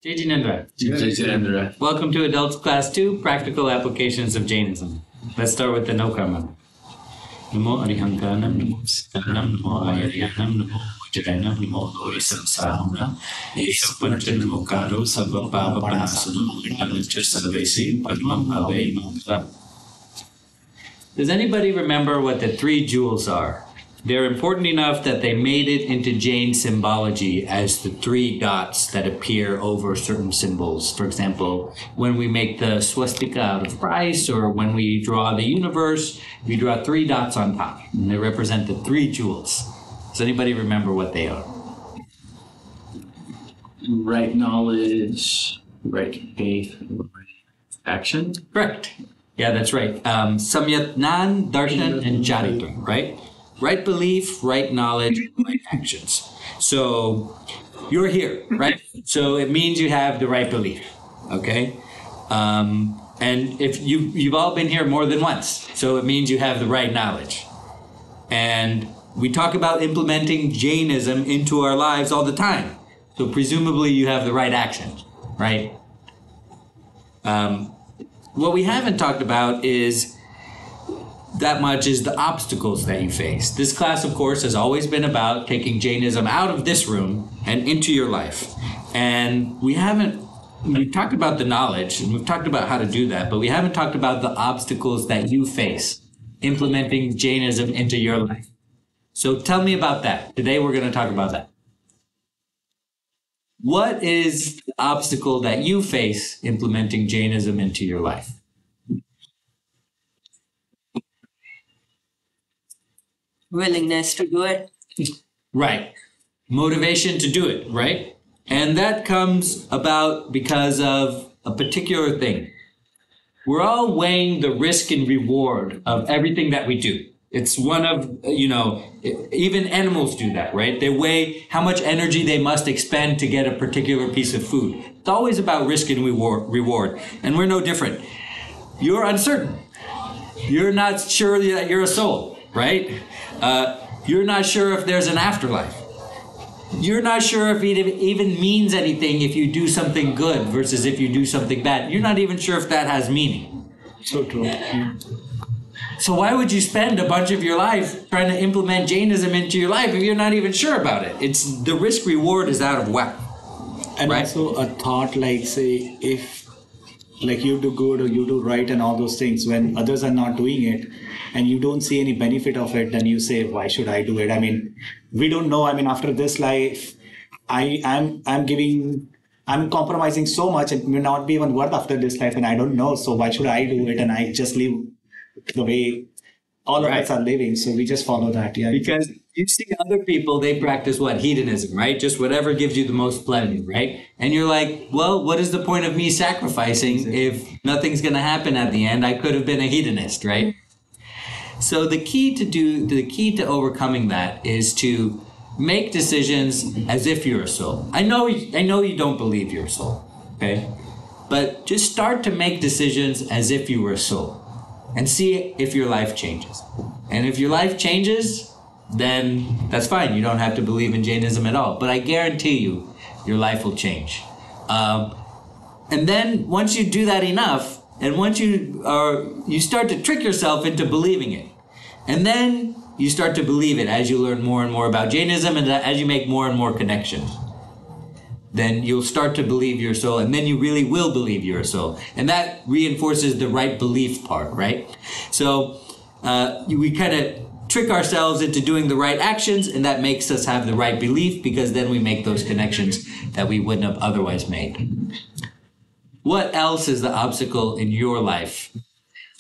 Jai Jinendra. Jai Jinendra. Welcome to Adults Class 2, Practical Applications of Jainism. Let's start with the no karma. Namo Arihankanam, Namo Sikanam, Namo Ayariyanam, Namo Vajaranam, Namo Loisamsahana, Eshapancha Namo Karo, Sabha Pava Panasanam, Vinanacha Salvesi, Padmam Ave Mantra. Does anybody remember what the three jewels are? They're important enough that they made it into Jain symbology as the three dots that appear over certain symbols. For example, when we make the swastika out of rice, or when we draw the universe, we draw three dots on top, and they represent the three jewels. Does anybody remember what they are? Right knowledge, right faith, right action. Correct. Yeah, that's right. Samyat Nan, Darshan, and Charitra, right? Right belief, right knowledge, right actions. So you're here, right? So it means you have the right belief, okay? And if you've all been here more than once, so it means you have the right knowledge. And we talk about implementing Jainism into our lives all the time. So presumably you have the right actions, right? What we haven't talked about is that much is the obstacles that you face. This class, of course, has always been about taking Jainism out of this room and into your life. And we've talked about the knowledge, and we've talked about how to do that, but we haven't talked about the obstacles that you face implementing Jainism into your life. So tell me about that. Today we're going to talk about that. What is the obstacle that you face implementing Jainism into your life? Willingness to do it. Right. Motivation to do it, right? And that comes about because of a particular thing. We're all weighing the risk and reward of everything that we do. It's one of, even animals do that, right? They weigh how much energy they must expend to get a particular piece of food. It's always about risk and reward. And we're no different. You're uncertain. You're not sure that you're a soul, right? You're not sure if there's an afterlife. You're not sure if it even means anything if you do something good versus if you do something bad. You're not even sure if that has meaning. So true. Yeah. So why would you spend a bunch of your life trying to implement Jainism into your life if you're not even sure about it? It's the risk reward is out of whack. And right? Also a thought like, say, if like you do good or you do right and all those things, when others are not doing it and you don't see any benefit of it, then you say, why should I do it? I mean, we don't know. I mean, after this life, I'm compromising so much, it may not be even worth after this life, and I don't know. So why should I do it? And I just live the way all of us are living. So we just follow that. Yeah. Because you see other people, they practice what? Hedonism, right? Just whatever gives you the most pleasure, right? And you're like, well, what is the point of me sacrificing if nothing's going to happen at the end? I could have been a hedonist, right? So the key to overcoming that is to make decisions as if you're a soul. I know you don't believe you're a soul, okay? But just start to make decisions as if you were a soul and see if your life changes. And if your life changes, then that's fine. You don't have to believe in Jainism at all. But I guarantee you, your life will change. And then once you do that enough, and once you start to trick yourself into believing it. And then you start to believe it as you learn more and more about Jainism and as you make more and more connections. Then you'll start to believe you're a soul, and then you really will believe you're a soul. And that reinforces the right belief part, right? So we kind of trick ourselves into doing the right actions, and that makes us have the right belief, because then we make those connections that we wouldn't have otherwise made. What else is the obstacle in your life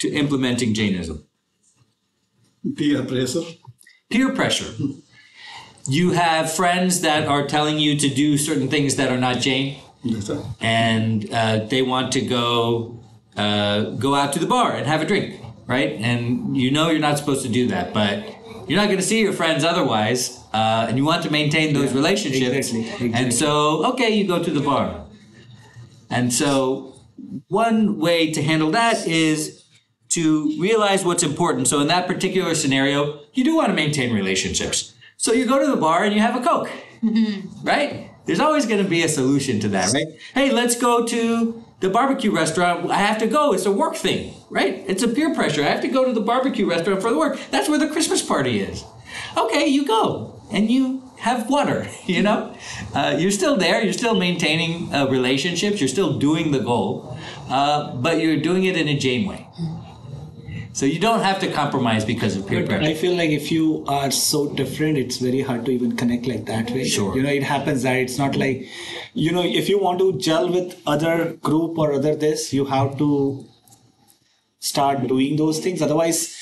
to implementing Jainism? Peer pressure. Peer pressure. You have friends that are telling you to do certain things that are not Jain. Yes, sir. And they want to go out to the bar and have a drink, right? And you know you're not supposed to do that, but you're not going to see your friends otherwise, and you want to maintain those relationships. Exactly. And so, okay, you go to the bar. And so one way to handle that is to realize what's important. So in that particular scenario, you do want to maintain relationships. So you go to the bar and you have a Coke, right? There's always going to be a solution to that, right? Hey, let's go to the barbecue restaurant. I have to go. It's a work thing, right? It's a peer pressure. I have to go to the barbecue restaurant for the work. That's where the Christmas party is. Okay, you go and you have water, you know? You're still there. You're still maintaining relationships. You're still doing the goal, but you're doing it in a Jain way. So you don't have to compromise because of peer But pressure. I feel like if you are so different, it's very hard to even connect like that way. Sure. You know, it happens that it's not like, you know, if you want to gel with other group or other this, you have to start doing those things. Otherwise,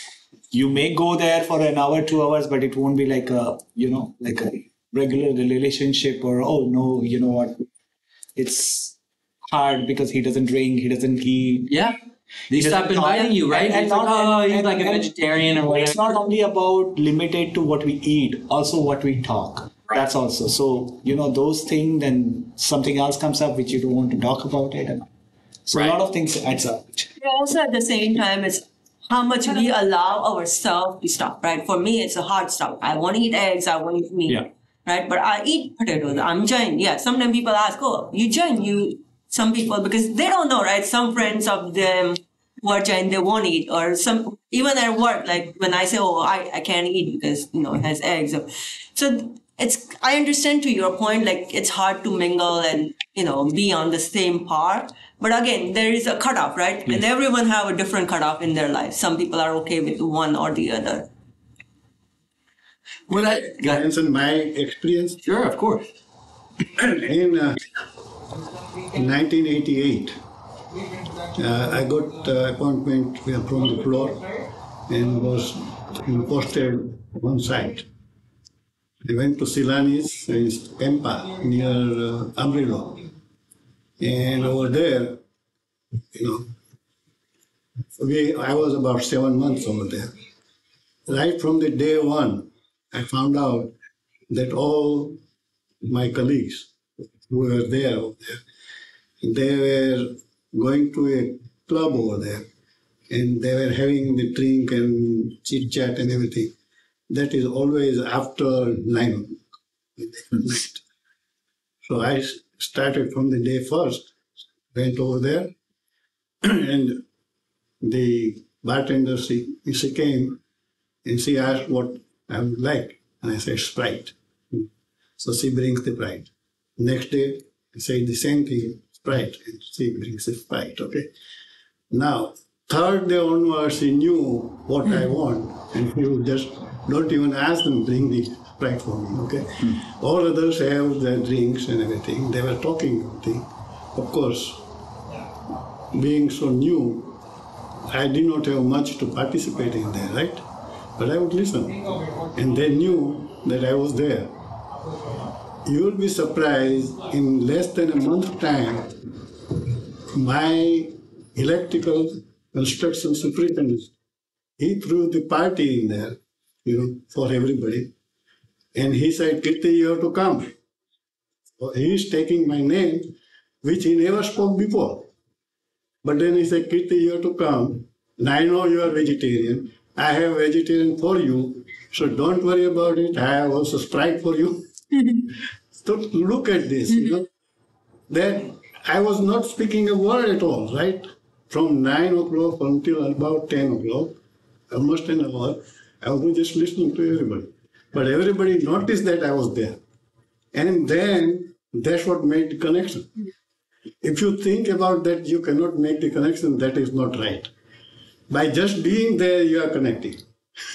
you may go there for an hour, 2 hours, but it won't be like a, you know, like a regular relationship or, oh no, you know what, it's hard because he doesn't drink, he doesn't eat. Yeah. They stop inviting you, right? And It's like, oh, he's like a vegetarian or whatever. It's not only about limited to what we eat, also what we talk. That's also. So, you know, those things, then something else comes up which you don't want to talk about it. So Right. a lot of things adds up. Yeah, also at the same time, it's how much we allow ourselves to stop, right? For me, it's a hard stop. I want to eat eggs, I want to eat meat, Yeah. right? But I eat potatoes. I'm Jain. Yeah, sometimes people ask, oh, you Jain? Some people, because they don't know, right? Some friends of them who are Jain, they won't eat. Or some, even at work, like when I say, oh, I can't eat because, you know, it has eggs. So it's, I understand to your point, like it's hard to mingle and, you know, be on the same par. But again, there is a cutoff, right? And everyone have a different cutoff in their life. Some people are okay with one or the other. Well, Mention my experience sure, of course. in 1988. I got appointment from the floor and was posted on site. I went to Silanis, Empa, near Amarillo. And over there, you know, I was about 7 months over there. Right from the day one, I found out that all my colleagues who were there, they were going to a club over there and they were having the drink and chit chat and everything. That is always after 9 o'clock in the night. So I started from the day first, went over there, and the bartender, she came and she asked what I would like. And I said, Sprite. So she brings the Sprite. Next day, I say the same thing, Sprite, and she brings the Sprite, okay? Now, third day onwards, she knew what I want, and she would just don't even ask them, bring the Sprite for me, okay? All others have their drinks and everything. They were talking everything. Of course, being so new, I did not have much to participate in there, right? But I would listen. And they knew that I was there. You will be surprised, in less than a month's time, my electrical construction superintendent, he threw the party in there, you know, for everybody. And he said, Kirti, you have to come. So he is taking my name, which he never spoke before. But then he said, Kirti, you have to come. And I know you are vegetarian. I have vegetarian for you. So don't worry about it. I have also Sprite for you. So look at this, you know, that I was not speaking a word at all, right? From 9 o'clock until about 10 o'clock, almost an hour, I was just listening to everybody. But everybody noticed that I was there. And then that's what made the connection. If you think about that, you cannot make the connection, that is not right. By just being there, you are connecting.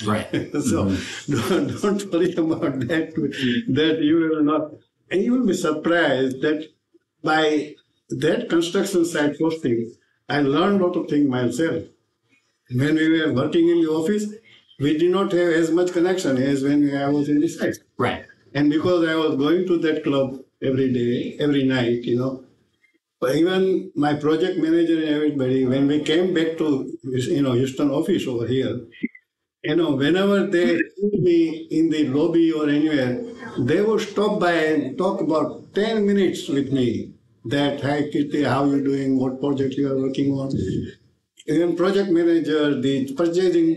Right. So don't worry about that you will not. And you will be surprised that by that construction site posting, I learned a lot of things myself. When we were working in the office, we did not have as much connection as when I was in the site. Right. And because I was going to that club every day, every night, you know, but even my project manager and everybody, when we came back to, you know, Houston office over here, you know, whenever they would be in the lobby or anywhere, they would stop by and talk about 10 minutes with me. That, hi Kirti, how you doing? What project you are working on? Even project manager, the purchasing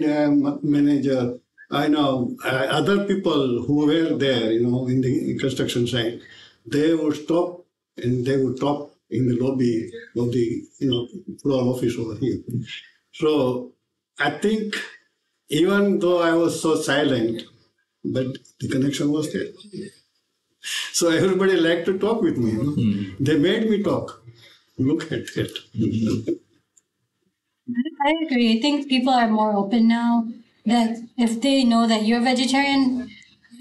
manager, I know other people who were there, you know, in the construction site. they would stop and they would talk in the lobby of the floor office over here. So I think even though I was so silent, but the connection was there. So everybody liked to talk with me. They made me talk. Look at it. I agree. I think people are more open now that if they know that you're vegetarian,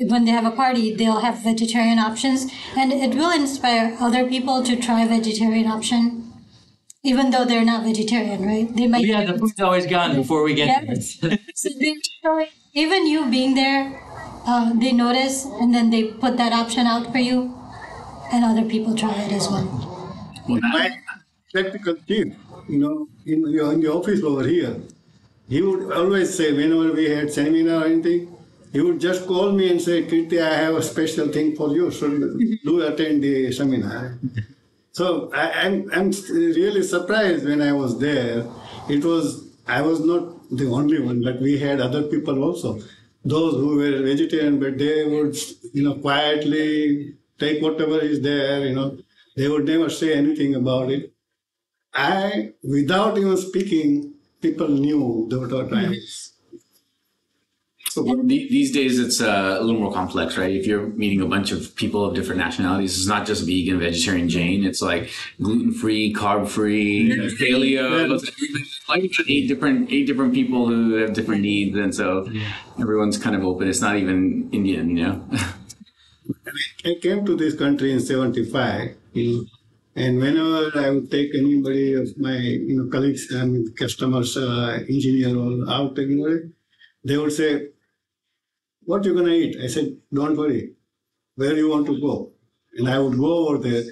when they have a party, they'll have vegetarian options. And it will inspire other people to try vegetarian option, even though they're not vegetarian, right? They might. Yeah, the food's always gone before we get there. So even you being there, they notice and then they put that option out for you, and other people try it as well. My practical chief, in the office over here, he would always say, whenever we had seminar or anything, he would just call me and say, Kirti, I have a special thing for you, so do attend the seminar. So I'm really surprised when I was there. I was not the only one, but we had other people also. Those who were vegetarian, but they would, quietly take whatever is there, They would never say anything about it. Without even speaking, people knew what I was. So these days it's a little more complex, right? If you're meeting a bunch of people of different nationalities, it's not just vegan, vegetarian, Jain. It's like gluten-free, carb-free, paleo. Like eight different people who have different needs, and so everyone's kind of open. It's not even Indian, I came to this country in '75, and whenever I would take anybody of my colleagues, customers, engineer, or out, they would say, "What you gonna eat?" I said, "Don't worry. Where you want to go?" And I would go over there,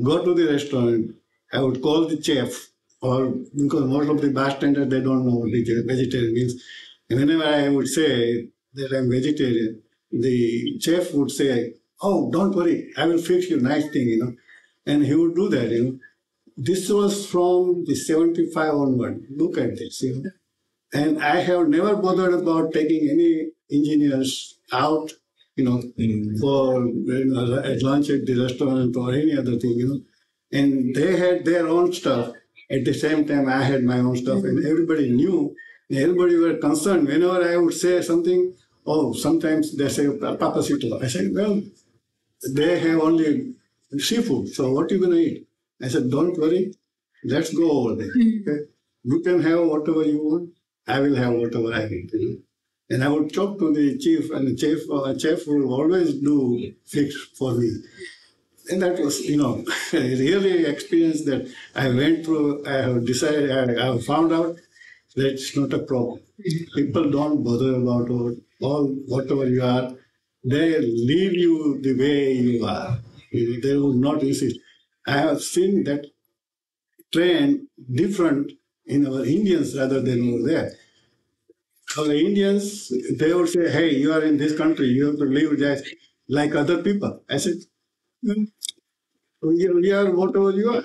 go to the restaurant. I would call the chef, or because most of the bartenders they don't know what vegetarian means. And whenever I would say that I'm vegetarian, the chef would say, "Oh, don't worry, I will fix you nice thing, And he would do that, This was from the '75 onward. Look at this, And I have never bothered about taking any engineers out, for at lunch at the restaurant or any other thing, And they had their own stuff. At the same time, I had my own stuff, and everybody knew. Everybody were concerned. Whenever I would say something, sometimes they say papasito. I said, well, they have only seafood. So what are you going to eat? I said, don't worry. Let's go over there. Okay? You can have whatever you want. I will have whatever I need. And I would talk to the chief, and the chef will always do fix for me. And that was, really experience that I went through. I have decided, I have found out that it's not a problem. People don't bother about whatever you are. They leave you the way you are. They would not insist. I have seen that trend different in our Indians rather than over there. Our Indians, they would say, hey, you are in this country, you have to live just like other people. I said, we are whatever you are.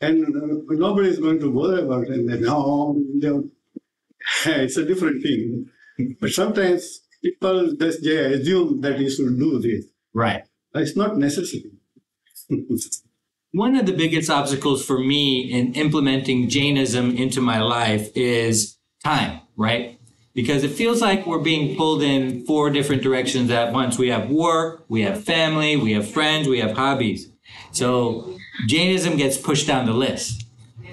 And nobody is going to bother about it. And no, it's a different thing. But sometimes people just assume that you should do this. Right. It's not necessary. One of the biggest obstacles for me in implementing Jainism into my life is time, right? Because it feels like we're being pulled in 4 different directions at once. We have work, we have family, we have friends, we have hobbies. So Jainism gets pushed down the list.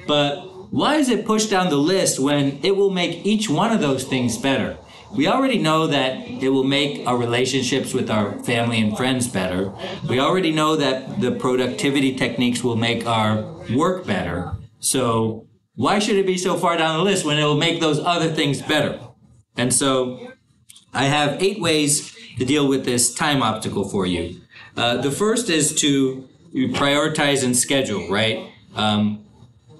But why is it pushed down the list when it will make each one of those things better? We already know that it will make our relationships with our family and friends better. We already know that the productivity techniques will make our work better. So why should it be so far down the list when it will make those other things better? And so I have 8 ways to deal with this time obstacle for you. The first is to prioritize and schedule, right?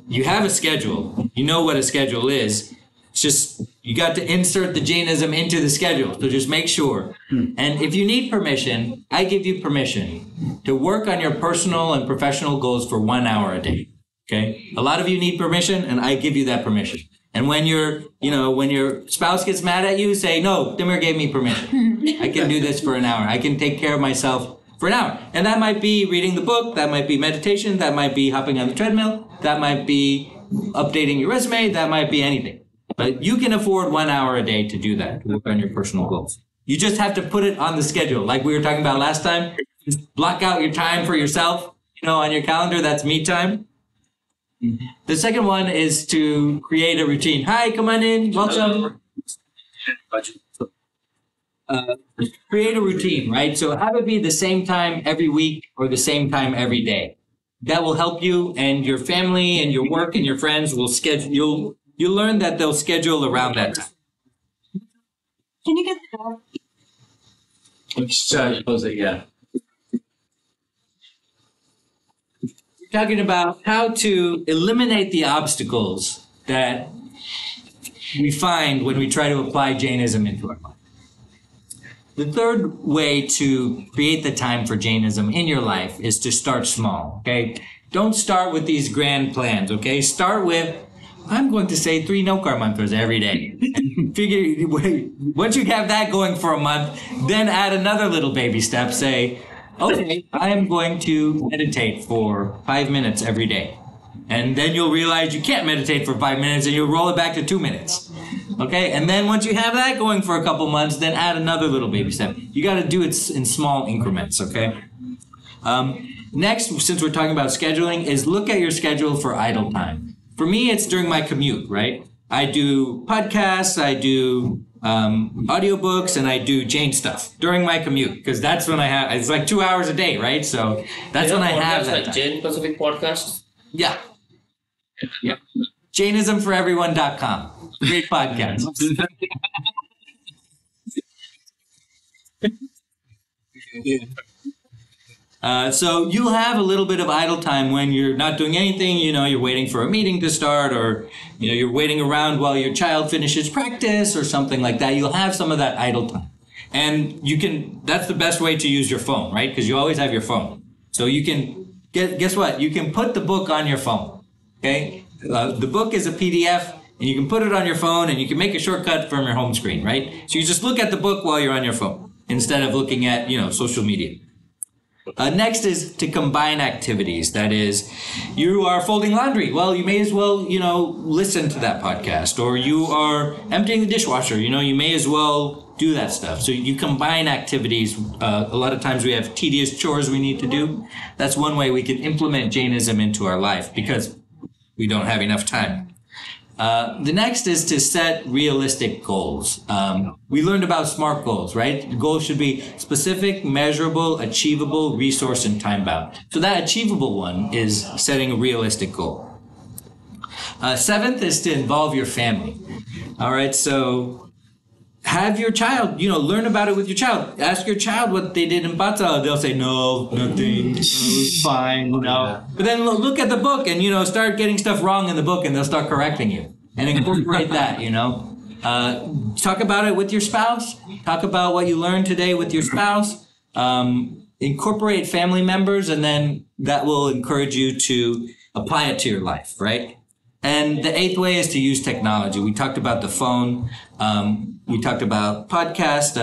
You have a schedule. You know what a schedule is. It's just, you got to insert the Jainism into the schedule. So just make sure. And if you need permission, I give you permission to work on your personal and professional goals for 1 hour a day. Okay? A lot of you need permission, and I give you that permission. And when when your spouse gets mad at you, say, no, Dimir gave me permission. I can do this for an hour. I can take care of myself for an hour. And that might be reading the book, that might be meditation, that might be hopping on the treadmill, that might be updating your resume, that might be anything. But you can afford 1 hour a day to do that, to work on your personal goals. You just have to put it on the schedule. Like we were talking about last time, just block out your time for yourself, on your calendar. That's me time. The second one is to create a routine. Hi, come on in. Welcome. Create a routine, right? So have it be the same time every week or the same time every day. That will help you, and your family and your work and your friends will schedule. You'll learn that they'll schedule around that time. Can you get the door? Close it, yeah. We're talking about how to eliminate the obstacles that we find when we try to apply Jainism into our life. The third way to create the time for Jainism in your life is to start small, okay? Don't start with these grand plans, okay? Start with, I'm going to say 3 Nokar mantras every day. Figure, once you have that going for a month, then add another little baby step. Say, okay, I am going to meditate for 5 minutes every day. And then you'll realize you can't meditate for 5 minutes and you'll roll it back to 2 minutes. Okay, and then once you have that going for a couple months, then add another little baby step. You got to do it in small increments, okay? Next, since we're talking about scheduling, is look at your schedule for idle time. For me, it's during my commute, right? I do podcasts, I do audiobooks, and I do Jain stuff during my commute, because that's when I have, it's like 2 hours a day, right? So that's when I have that like time. Jain Pacific podcast. Yeah. Yeah. JainismForEveryone.com. Great podcast. So you'll have a little bit of idle time when you're not doing anything, you're waiting for a meeting to start, or, you're waiting around while your child finishes practice or something like that. You'll have some of that idle time. And that's the best way to use your phone, right? Because you always have your phone. So you can, guess what? You can put the book on your phone, okay? The book is a PDF, and you can put it on your phone, and you can make a shortcut from your home screen, right? So you just look at the book while you're on your phone instead of looking at, social media. Next is to combine activities. That is, you are folding laundry. Well, you may as well, listen to that podcast. Or you are emptying the dishwasher. You may as well do that stuff. So you combine activities. A lot of times we have tedious chores we need to do. That's one way we can implement Jainism into our life, because we don't have enough time. The next is to set realistic goals. We learned about SMART goals, right? The goals should be specific, measurable, achievable, resource, and time-bound. So that achievable one is setting a realistic goal. Seventh is to involve your family. All right, so have your child, learn about it with your child. Ask your child what they did in Bata. They'll say, no, nothing, it was fine, no. But then look at the book and, start getting stuff wrong in the book, and they'll start correcting you. And incorporate that, Talk about it with your spouse. Talk about what you learned today with your spouse. Incorporate family members, and then that will encourage you to apply it to your life, right? And the eighth way is to use technology. We talked about the phone. We talked about podcast.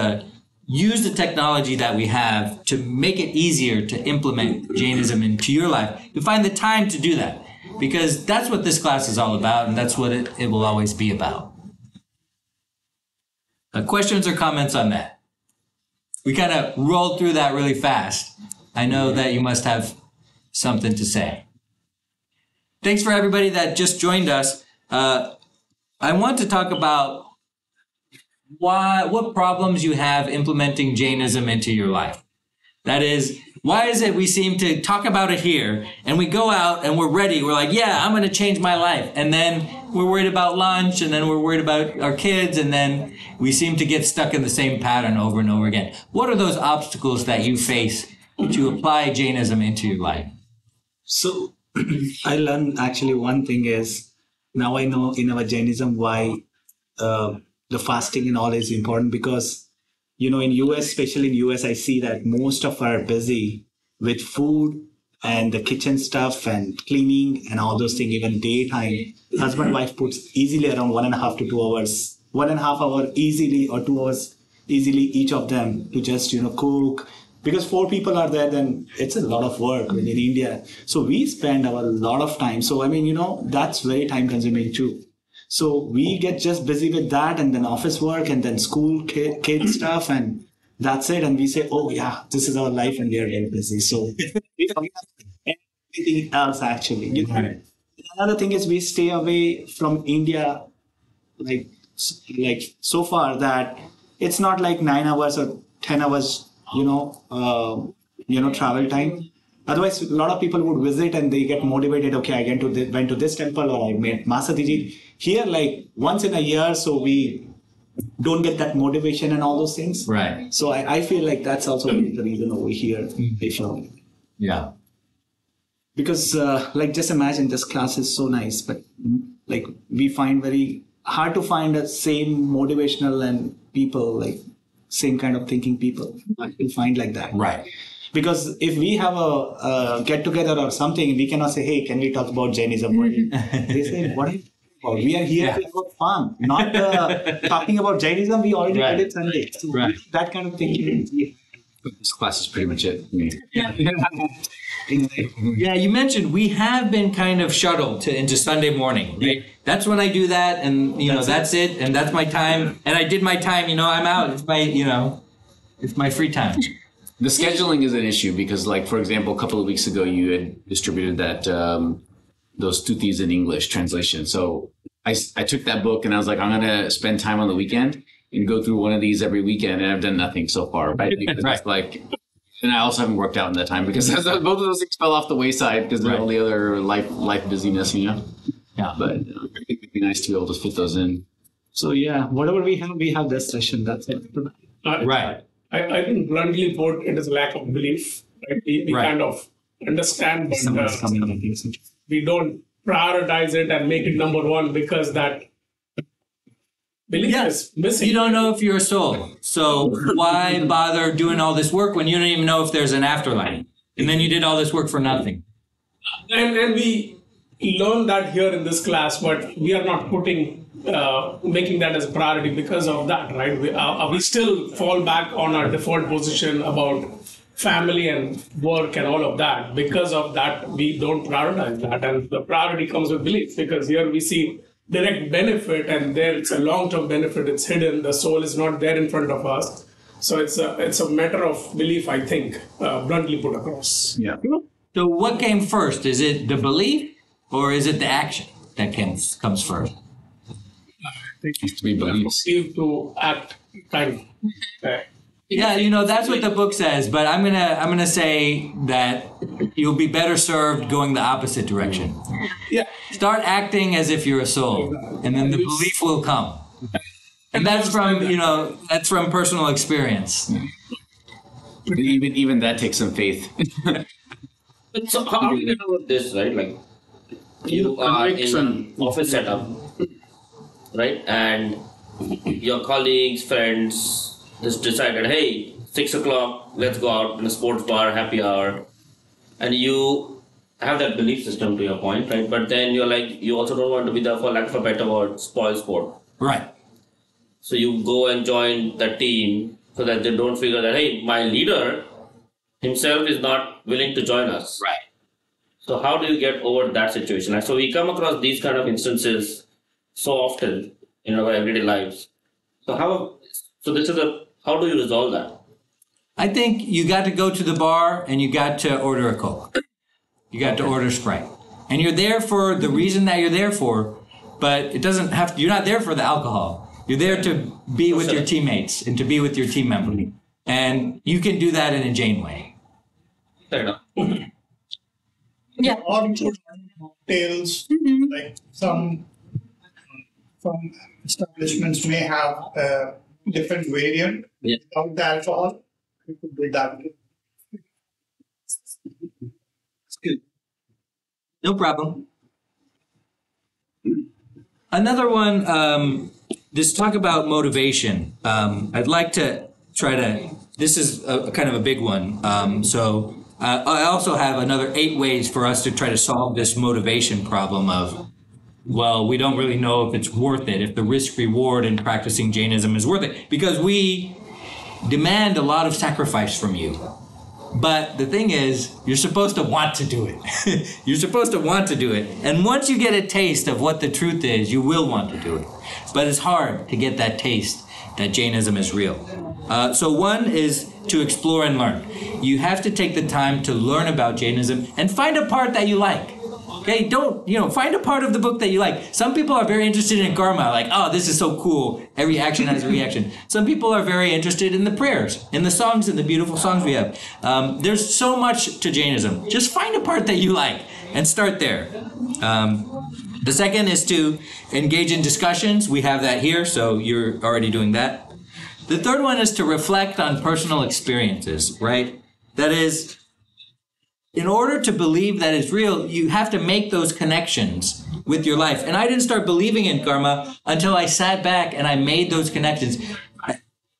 Use the technology that we have to make it easier to implement Jainism into your life. You find the time to do that, because that's what this class is all about, and that's what it will always be about. Questions or comments on that? We kind of rolled through that really fast. I know that you must have something to say. Thanks for everybody that just joined us. I want to talk about what problems you have implementing Jainism into your life. That is, why is it we seem to talk about it here, and we go out and we're ready. We're like, yeah, I'm going to change my life. And then we're worried about lunch, and then we're worried about our kids, and then we seem to get stuck in the same pattern over and over again. What are those obstacles that you face to apply Jainism into your life? So I learned actually one thing is, now I know in our Jainism why the fasting and all is important, because in US, especially in US, I see that most of are busy with food and the kitchen stuff and cleaning and all those things. Even daytime, husband wife puts easily around 1.5 to 2 hours, 1.5 hour easily, or 2 hours easily, each of them, to just cook, because 4 people are there, then it's a lot of work in India. So we spend a lot of time. So, I mean, that's very time consuming too. So we get just busy with that, and then office work, and then school kid stuff, and that's it. And we say, oh yeah, this is our life, and we are very busy. So we forget everything else actually. Another thing is we stay away from India, like so far that it's not like 9 hours or 10 hours, travel time. Otherwise, a lot of people would visit and they get motivated. Okay, I went to this temple, or I made Masatiji. Here, like once in a year, so we don't get that motivation and all those things. Right. So I feel like that's also the reason over here. Yeah. Because just imagine this class is so nice, but like we find very hard to find a same motivational and people, like same kind of thinking people. We find like that. Right. Because if we have a get together or something, we cannot say, hey, can we talk about Jainism? They say, what are you talking about? We are here to have fun, not talking about Jainism. We already did it Sunday. So that kind of thinking. This class is pretty much it. Yeah, you mentioned we have been kind of shuttled into Sunday morning, right? That's when I do that, and that's it, and that's my time. And I did my time. I'm out. It's my free time. The scheduling is an issue because, like, for example, a couple of weeks ago, you had distributed that those Tutis in English translation. So I took that book and I was like, I'm going to spend time on the weekend and go through one of these every weekend, and I've done nothing so far, right? Because it's like, and I also haven't worked out in that time because both of those things fell off the wayside because of all the other life busyness, Yeah. But it'd be nice to be able to fit those in. So yeah, whatever we have this session. That's it. Right. I think bluntly put, it is lack of belief. Right? We kind of understand, but we don't prioritize it and make it number one because that belief is missing. You don't know if you're a soul. So why bother doing all this work when you don't even know if there's an afterlife? And then you did all this work for nothing. And we learn that here in this class, but we are not making that as a priority because of that, right? We still fall back on our default position about family and work and all of that. Because of that, we don't prioritize that. And the priority comes with belief, because here we see direct benefit, and there it's a long-term benefit. It's hidden. The soul is not there in front of us. So it's a matter of belief, I think, bluntly put across. Yeah. So what came first? Is it the belief or is it the action that comes first? We believe to act kind of. Yeah, that's what the book says, but I'm gonna say that you'll be better served going the opposite direction. Yeah. Start acting as if you're a soul, and then the belief will come. And that's from personal experience. even that takes some faith. But so how do you get over this, right? Like you are in an office setup, right? And your colleagues, friends just decided, hey, 6 o'clock, let's go out in a sports bar, happy hour. And you have that belief system to your point, right? But then you're like, you also don't want to be there, for lack of a better word, spoil sport. Right. So you go and join the team so that they don't figure that, hey, my leader himself is not willing to join us. Right. So how do you get over that situation? Like, so we come across these kind of instances so often in our everyday lives. So how do you resolve that? I think you got to go to the bar and you got to order a Coke. You got to order Sprite. And you're there for the reason that you're there for, but it doesn't have to, you're not there for the alcohol. You're there to be with your teammates and to be with your team member. And you can do that in a Jain way. Fair enough. Yeah. Or tales, like some establishments may have a different variant without the alcohol. You could do that. No problem. Another one, just talk about motivation. I'd like to try to, this is a kind of a big one. I also have another 8 ways for us to try to solve this motivation problem of, well, we don't really know if it's worth it, if the risk reward in practicing Jainism is worth it, because we demand a lot of sacrifice from you. But the thing is, you're supposed to want to do it. You're supposed to want to do it. And once you get a taste of what the truth is, you will want to do it. But it's hard to get that taste that Jainism is real. So one is to explore and learn. You have to take the time to learn about Jainism and find a part that you like. Okay, find a part of the book that you like. Some people are very interested in karma, like, oh, this is so cool. Every action has a reaction. Some people are very interested in the prayers, in the songs, and the beautiful songs we have. There's so much to Jainism. Just find a part that you like and start there. The second is to engage in discussions. We have that here, so you're already doing that. The third one is to reflect on personal experiences, right? That is, in order to believe that it's real, you have to make those connections with your life. And I didn't start believing in karma until I sat back and I made those connections.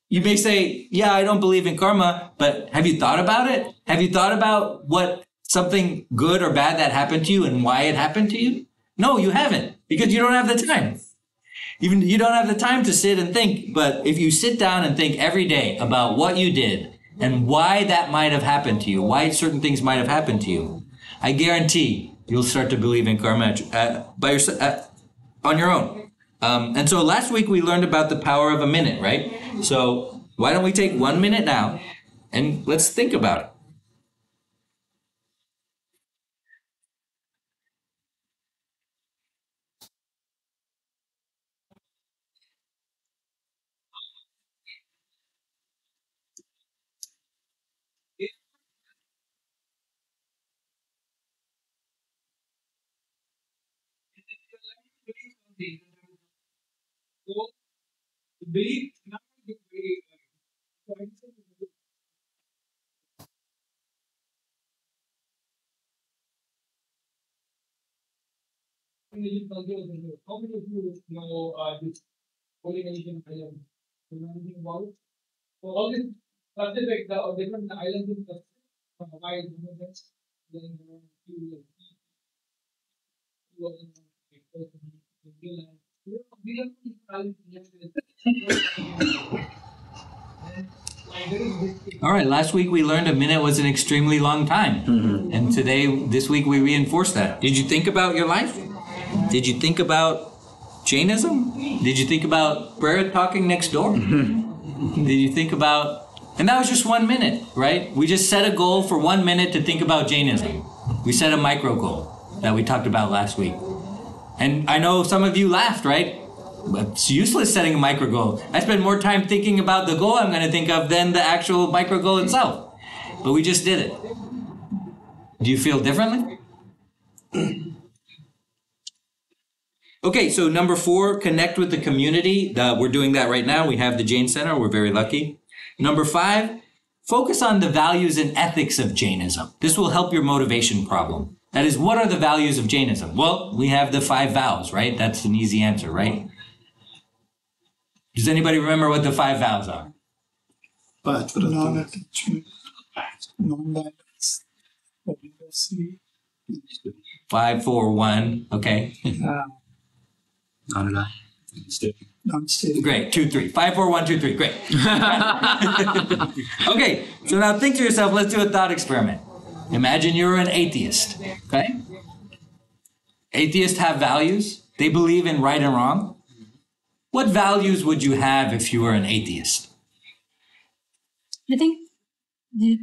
You may say, yeah, I don't believe in karma, but have you thought about it? Have you thought about what something good or bad that happened to you and why it happened to you? No, you haven't, because you don't have the time. Even you don't have the time to sit and think. But if you sit down and think every day about what you did and why that might have happened to you, why certain things might have happened to you, I guarantee you'll start to believe in karma on your own. And so last week we learned about the power of a minute, right? So why don't we take 1 minute now and let's think about it. All right, last week we learned a minute was an extremely long time. Mm-hmm. And this week we reinforced that. Did you think about your life? Did you think about Jainism? Did you think about prayer talking next door? Mm-hmm. Did you think about... And that was just 1 minute, right? We just set a goal for 1 minute to think about Jainism. We set a micro goal that we talked about last week. And I know some of you laughed, right? It's useless setting a micro goal. I spend more time thinking about the goal I'm going to think of than the actual micro goal itself. But we just did it. Do you feel differently? Okay, so number 4, connect with the community. We're doing that right now. We have the Jain Center. We're very lucky. Number 5, focus on the values and ethics of Jainism. This will help your motivation problem. That is, what are the values of Jainism? Well, we have the 5 vows, right? That's an easy answer, right? Does anybody remember what the 5 vows are? Non-attachment, non-violence, obedience. 5, 4, 1. Okay. Non-lie. Non-stealing. Great. 2, 3. 5, 4, 1, 2, 3. Great. Okay. So now think to yourself, let's do a thought experiment. Imagine you're an atheist. Okay? Atheists have values. They believe in right and wrong. What values would you have if you were an atheist? I think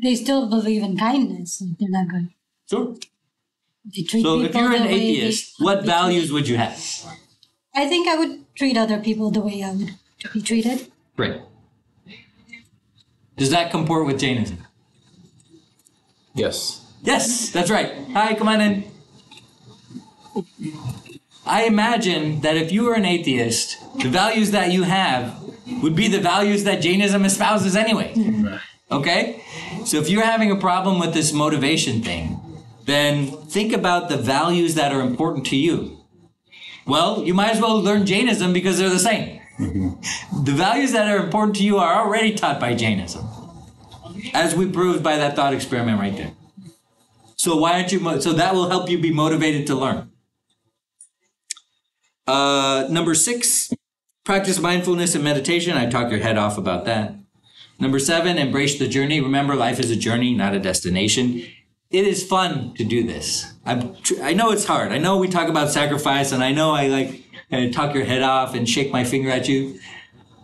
they still believe in kindness. They're not going. Sure. They treat So if people you're an the way atheist, what values would you have? I think I would treat other people the way I would be treated. Great. Does that comport with Jainism? Yes. Yes, that's right. Hi, come on in. I imagine that if you were an atheist, the values that you have would be the values that Jainism espouses anyway. Okay? So if you're having a problem with this motivation thing, then think about the values that are important to you. Well, you might as well learn Jainism because they're the same. The values that are important to you are already taught by Jainism, as we proved by that thought experiment right there. So why aren't you? So that will help you be motivated to learn. Number 6, practice mindfulness and meditation. I talked your head off about that. Number 7, embrace the journey. Remember, life is a journey, not a destination. It is fun to do this. I know it's hard. I know we talk about sacrifice, and I know I tuck your head off and shake my finger at you,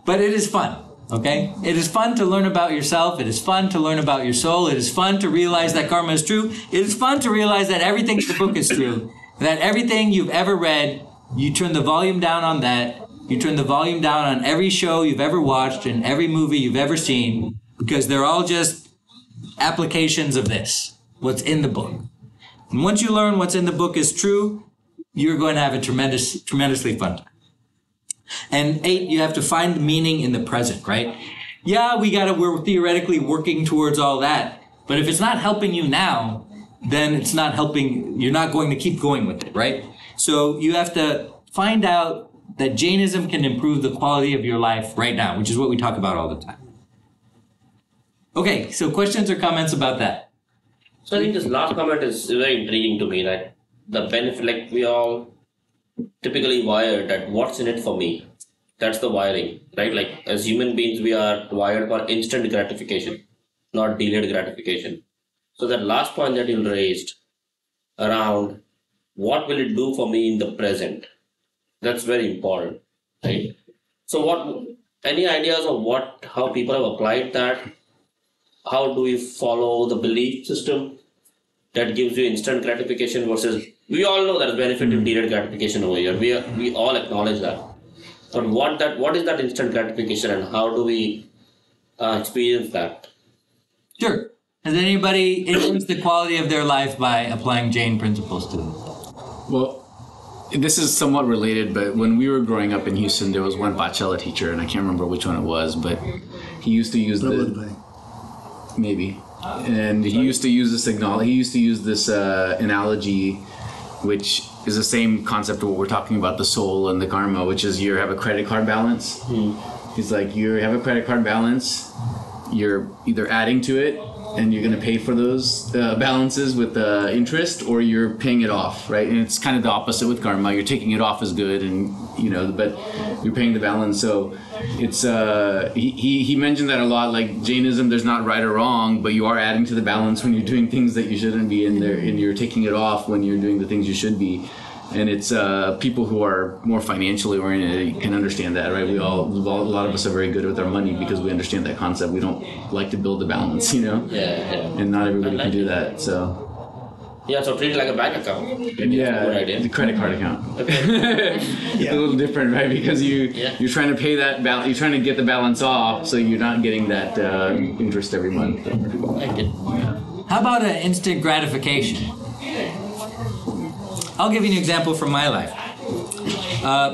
but it is fun. Okay? It is fun to learn about yourself. It is fun to learn about your soul. It is fun to realize that karma is true. It is fun to realize that everything in the book is true. That everything you've ever read, you turn the volume down on that. You turn the volume down on every show you've ever watched and every movie you've ever seen, because they're all just applications of this, what's in the book. And once you learn what's in the book is true, you're going to have a tremendously fun time. And 8, you have to find meaning in the present, right? Yeah, we're theoretically working towards all that. But if it's not helping you now, then it's not helping, you're not going to keep going with it, right? So you have to find out that Jainism can improve the quality of your life right now, which is what we talk about all the time. Okay, so questions or comments about that? So I think this last comment is very intriguing to me, that the benefit, like we all typically wired that what's in it for me. That's the wiring, right? Like as human beings, we are wired for instant gratification, not delayed gratification. So that last point that you raised around what will it do for me in the present, that's very important, right? So any ideas of how people have applied that? How do we follow the belief system that gives you instant gratification versus, we all know there's benefit in delayed gratification over here. We all acknowledge that. But what is that instant gratification, and how do we experience that? Sure. Has anybody influenced the quality of their life by applying Jain principles to them? Well, this is somewhat related, but when we were growing up in Houston, there was one Bachelor teacher, and I can't remember which one it was, but he used to use maybe. And he used to use this analogy, which is the same concept of what we're talking about, the soul and the karma, which is you have a credit card balance. He's like, you have a credit card balance, you're either adding to it and you're going to pay for those balances with interest, or you're paying it off, right? And it's kind of the opposite with karma. You're taking it off as good, and but you're paying the balance. So it's he mentioned that a lot. Like Jainism, there's not right or wrong, but you are adding to the balance when you're doing things that you shouldn't be in there, and you're taking it off when you're doing the things you should be. And it's people who are more financially oriented can understand that, right? A lot of us are very good with our money because we understand that concept. We don't like to build a balance, Yeah. And not everybody can do that. So so treat it like a bank account. The credit card account. Okay. It's a little different, right? Because you're trying to pay that balance. You're trying to get the balance off, so you're not getting that interest every month. How about an instant gratification? I'll give you an example from my life.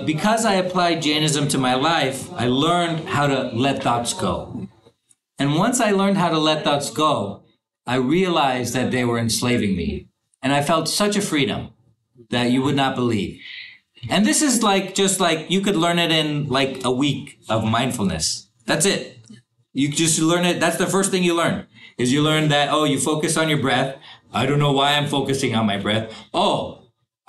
Because I applied Jainism to my life, I learned how to let thoughts go. And once I learned how to let thoughts go, I realized that they were enslaving me. And I felt such a freedom that you would not believe. And this is just like you could learn it in like a week of mindfulness. That's it. You just learn it. That's the first thing you learn, is you learn that, you focus on your breath. I don't know why I'm focusing on my breath.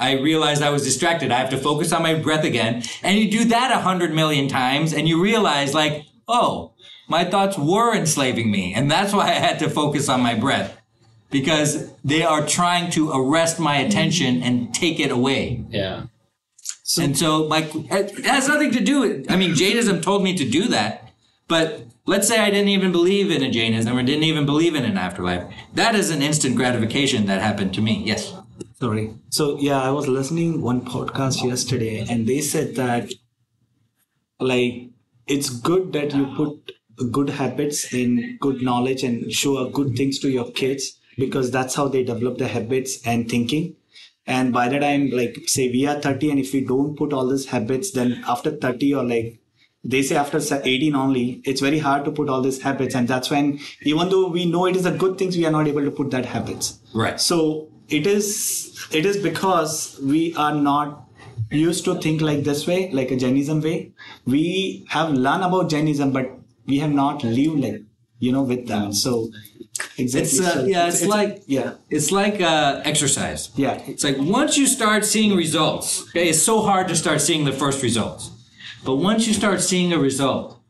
I realized I was distracted. I have to focus on my breath again. And you do that 100 million times and you realize my thoughts were enslaving me. And that's why I had to focus on my breath, because they are trying to arrest my attention and take it away. Yeah. And so it has nothing to do with, Jainism told me to do that, but let's say I didn't even believe in a Jainism or didn't even believe in an afterlife. That is an instant gratification that happened to me. Yes. Sorry. So I was listening one podcast yesterday, and they said that it's good that you put good habits in good knowledge and show good things to your kids, because that's how they develop the habits and thinking. And by the time, say we are 30, and if we don't put all these habits, then after 30 or they say after 18 only, it's very hard to put all these habits. And that's when, even though we know it is a good thing, we are not able to put that habits. Right. So it is because we are not used to think like this way, like a Jainism way. We have learned about Jainism, but we have not lived with them. So exactly. It's like exercise. Yeah. It's like once you start seeing results, it's so hard to start seeing the first results. But once you start seeing a result,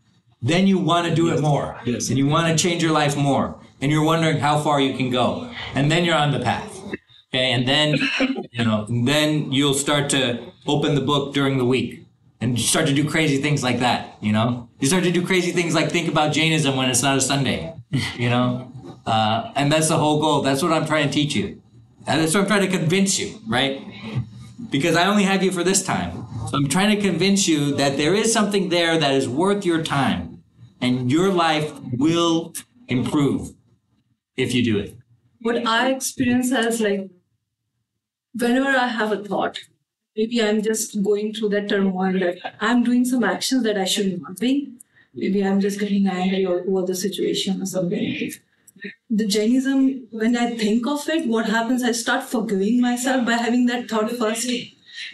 then you want to do it more. Yes. And you want to change your life more. And you're wondering how far you can go. And then you're on the path. Okay, and then, then you'll start to open the book during the week. And you start to do crazy things like that, You start to do crazy things like think about Jainism when it's not a Sunday, And that's the whole goal. That's what I'm trying to teach you. And that's what I'm trying to convince you, right? Because I only have you for this time. So I'm trying to convince you that there is something there that is worth your time. And your life will improve if you do it. What I experience as whenever I have a thought, maybe I'm just going through that turmoil that I'm doing some actions that I should not be. Maybe I'm just getting angry over the situation or something. The Jainism, when I think of it, what happens, I start forgiving myself by having that thought first.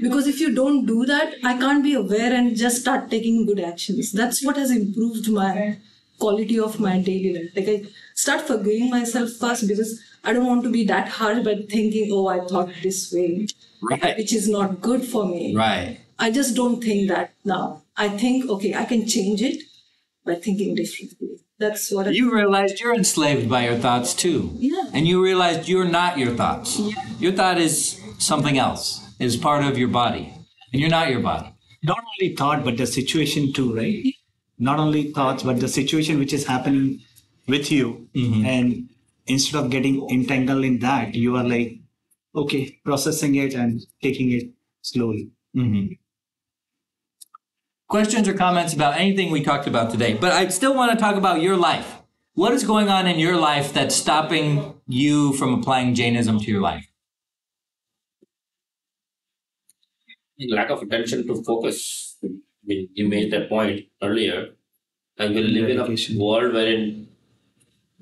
Because if you don't do that, I can't be aware and just start taking good actions. That's what has improved my quality of my daily life. I start forgiving myself first because I don't want to be that hard by thinking, oh, I thought this way, right, which is not good for me. Right. I just don't think that now. I think, okay, I can change it by thinking differently. That's what you realized you're enslaved by your thoughts too. Yeah. And you realized you're not your thoughts. Yeah. Your thought is something else, is part of your body. And you're not your body. Not only thought, but the situation too, right? Not only thoughts, but the situation which is happening with you. Mm-hmm. And instead of getting entangled in that, you are okay, processing it and taking it slowly. Mm-hmm. Questions or comments about anything we talked about today. But I still want to talk about your life. What is going on in your life that's stopping you from applying Jainism to your life? Lack of attention to focus. I mean, you made that point earlier. And we live in a world wherein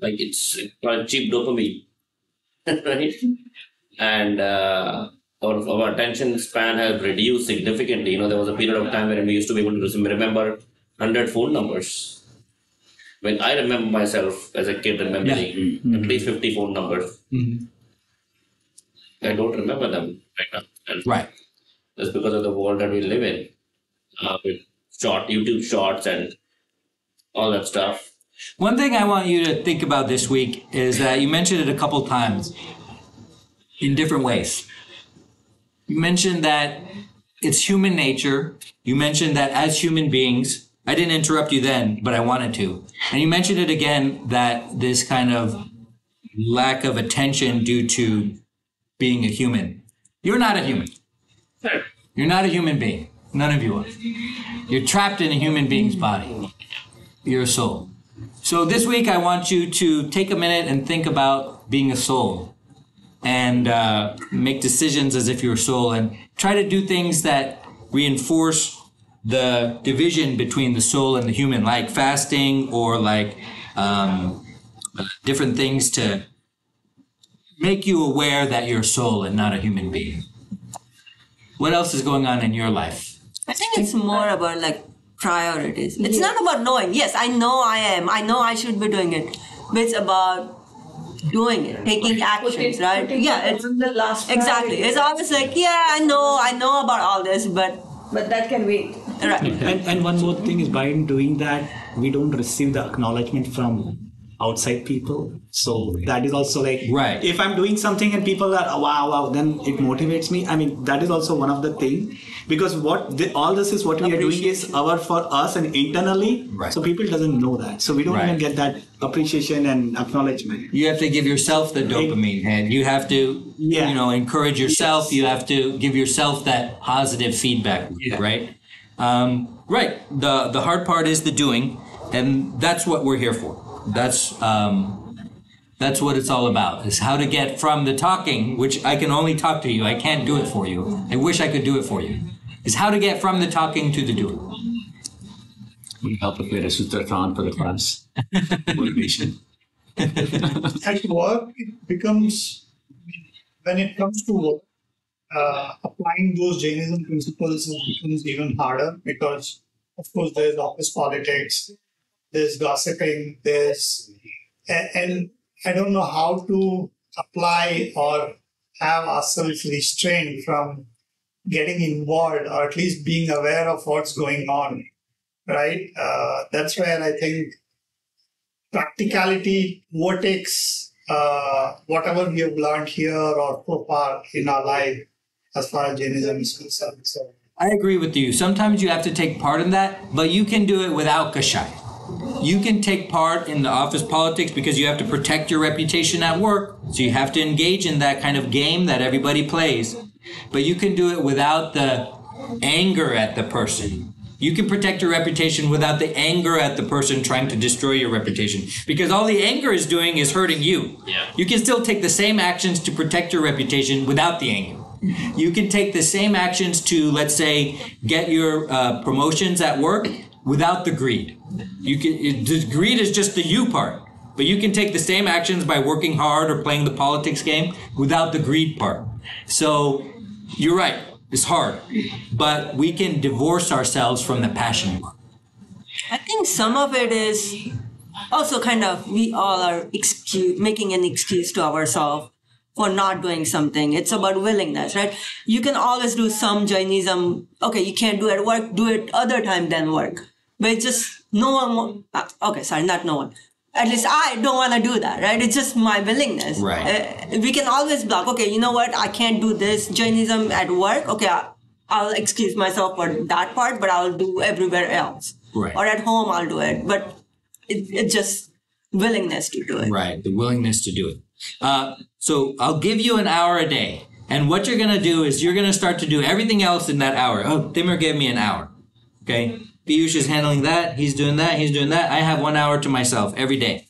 it's called cheap dopamine. Right? And our attention span has reduced significantly. There was a period of time when we used to be able to remember 100 phone numbers. When I remember myself as a kid remembering at least 50 phone numbers, I don't remember them right now. And right. That's because of the world that we live in, with YouTube shorts and all that stuff. One thing I want you to think about this week is that you mentioned it a couple times in different ways. You mentioned that it's human nature. You mentioned that as human beings, I didn't interrupt you then, but I wanted to. And you mentioned it again, that this kind of lack of attention due to being a human. You're not a human. You're not a human being. None of you are. You're trapped in a human being's body. You're a soul. So this week I want you to take a minute and think about being a soul and make decisions as if you're a soul and try to do things that reinforce the division between the soul and the human, like fasting or different things to make you aware that you're a soul and not a human being. What else is going on in your life? I think it's more about priorities. It's not about knowing. Yes, I know I am. I know I should be doing it. But it's about doing it, taking actions, right? Yeah, it's the last exactly. It's always I know about all this, but that can wait. Right. And one more thing is, by doing that, we don't receive the acknowledgement from outside people. So that is also right. If I'm doing something and people are wow, then it motivates me. I mean, that is also one of the thing, because all this is what we are doing is for us and internally. Right. So people doesn't know that. So we don't right. even get that appreciation and acknowledgement. You have to give yourself the dopamine hit. You have to, encourage yourself. Yes. You have to give yourself that positive feedback, right? Right. The hard part is the doing, and that's what we're here for. That's what it's all about, is how to get from the talking, which I can only talk to you. I can't do it for you. I wish I could do it for you. Is how to get from the talking to the doing. We help if we had a sutrathon for the class. Motivation. At work, it becomes, when it comes to work, applying those Jainism principles becomes even harder because, of course, there's office politics, there's gossiping, and I don't know how to apply or have ourselves restrained from getting involved or at least being aware of what's going on right? That's where I think practicality overtakes whatever we have learned here or so far in our life as far as Jainism is concerned. So I agree with you. Sometimes you have to take part in that, but you can do it without kashai. You can take part in the office politics because you have to protect your reputation at work. So you have to engage in that kind of game that everybody plays. But you can do it without the anger at the person. You can protect your reputation without the anger at the person trying to destroy your reputation. Because all the anger is doing is hurting you. Yeah. You can still take the same actions to protect your reputation without the anger. You can take the same actions to, let's say, get your promotions at work without the greed. The greed is just the you part. But you can take the same actions by working hard or playing the politics game without the greed part. So you're right. It's hard. But we can divorce ourselves from the passion part. I think some of it is also kind of we all are making an excuse to ourselves for not doing something. It's about willingness, right? You can always do some Jainism. Okay, you can't do it at work, do it other time than work. But it's just no one, not no one. At least I don't want to do that, right? It's just my willingness. Right. We can always block, okay, you know what? I can't do this Jainism at work. Okay, I'll excuse myself for that part, but I'll do everywhere else. Right. Or at home, I'll do it. But it's just willingness to do it. Right, the willingness to do it. So I'll give you an hour a day. And what you're going to do is you're going to start to do everything else in that hour. Oh, Timur gave me an hour. Okay? Piyush is handling that. He's doing that. He's doing that. I have 1 hour to myself every day.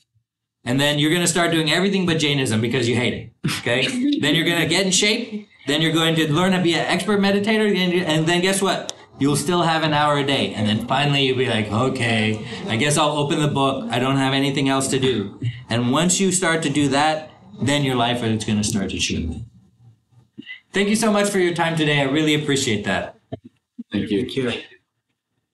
And then you're going to start doing everything but Jainism because you hate it. Okay? Then you're going to get in shape. Then you're going to learn to be an expert meditator. And then guess what? You'll still have an hour a day. And then finally you'll be like, okay, I guess I'll open the book. I don't have anything else to do. And once you start to do that, then your life is going to start to change. Thank you so much for your time today. I really appreciate that. Thank you. Thank you.